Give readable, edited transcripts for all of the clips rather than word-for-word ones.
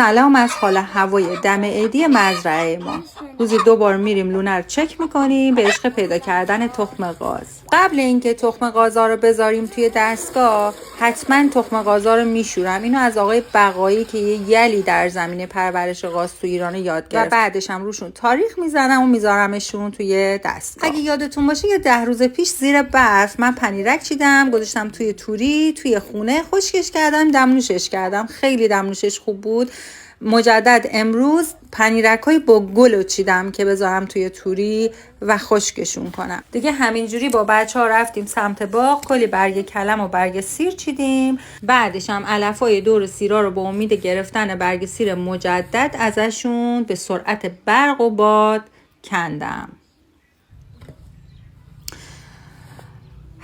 سلام از حال هوای دم عیدی مزرعه ما. روزی 2 بار میریم لونه رو چک میکنیم به عشق پیدا کردن تخم قاز. قبل اینکه تخم قازا رو بذاریم توی دستگاه حتما تخم قازا رو میشورم. اینو از آقای بقایی که یه یلی در زمینه پرورش قاز تو ایران یاد گرفت و بعدش هم روشون تاریخ میزنم و میذارمشون توی دستگاه. اگه یادتون باشه یه 10 روز پیش زیر برف من پنیرک چیدم، گذاشتم توی توری توی خونه، خشکش کردم، دمنوشش کردم. خیلی دمنوشش خوب بود. مجدد امروز پنیرکای با گل چیدم که بذارم توی توری و خشکشون کنم. دیگه همینجوری با بچه‌ها رفتیم سمت باغ، کلی برگ کلم و برگ سیر چیدیم. بعدش هم علفای دور سیرا رو با امید گرفتن برگ سیر مجدد ازشون به سرعت برق و باد کندم.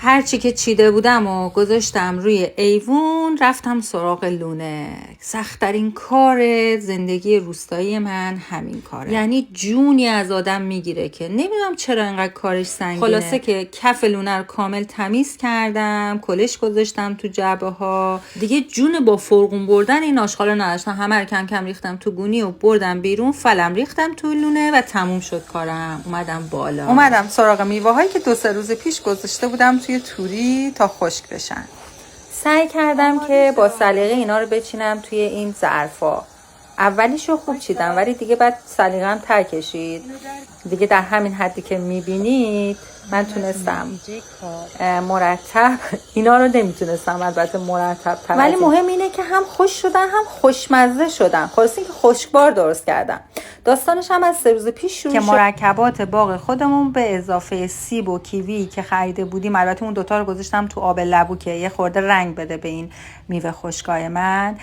هرچی که چیده بودم و گذاشتم روی ایوون، رفتم سراغ لونه. سخت‌ترین کار زندگی روستایی من همین کاره. یعنی جونی از آدم میگیره که نمیدونم چرا اینقدر کارش سنگینه. خلاصه که کف لونه رو کامل تمیز کردم، کلش گذاشتم تو جعبه ها. دیگه جون با فرغون بردن این آشغالا نداشتم. همه رو کم کم ریختم تو گونی و بردم بیرون، فلم ریختم تو لونه و تموم شد کارم. اومدم بالا. اومدم سراغ میوه‌هایی که 2-3 روز پیش گذاشته بودم توی توری تا خشک بشن. سعی کردم که با سلیقه اینا رو بچینم توی این ظرفا. اولیشو خوب چیدم ولی دیگه بعد سلیقه‌ام ته کشید. دیگه در همین حدی که میبینید من تونستم مرتب اینا رو نمیتونستم البته مرتب تر، ولی مهم اینه که هم خوش شدن هم خوشمزه شدن. خلاص اینکه خشکبار درست کردم. داستانش هم از 3 روز پیش شروع شد که مرکبات باغ خودمون به اضافه سیب و کیوی که خریده بودیم، البته اون دوتا رو گذاشتم تو آب لبو که یه خورده رنگ بده به این میوه خشکای من،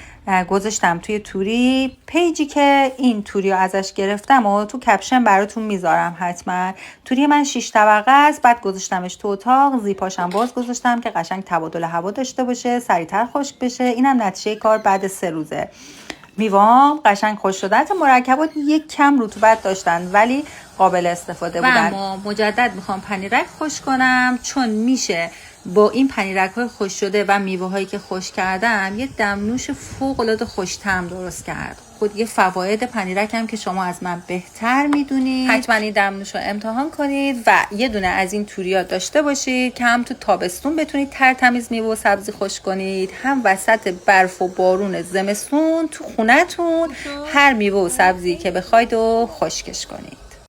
گذاشتم توی توری. پیجی که این توری رو ازش گرفتم و تو کپشن براتون میذارم حتما. توری من 6 طبقه است، بعد گذاشتمش تو اتاق، زیپاشم باز گذاشتم که قشنگ تبادل هوا داشته باشه، سریعتر خشک بشه. اینم نتیجه کار بعد 3 روزه. میوام قشنگ خوش شده. حتی مرکبات یک کم رطوبت داشتن ولی قابل استفاده بودن. اما مجدد میخوام پنیرک خوش کنم، چون میشه با این پنیرک های خوش شده و میوه هایی که خوش کردم یه دمنوش فوق العاده خوش طعم درست کرد. خود یه فواید پنیرک هم که شما از من بهتر میدونید. حتما این دمنوش رو امتحان کنید و یه دونه از این توریات داشته باشید که هم تو تابستون بتونید ترتمیز میوه و سبزی خوش کنید، هم وسط برف و بارون زمستون تو خونتون هر میوه و سبزی که بخواید و خشکش کنید.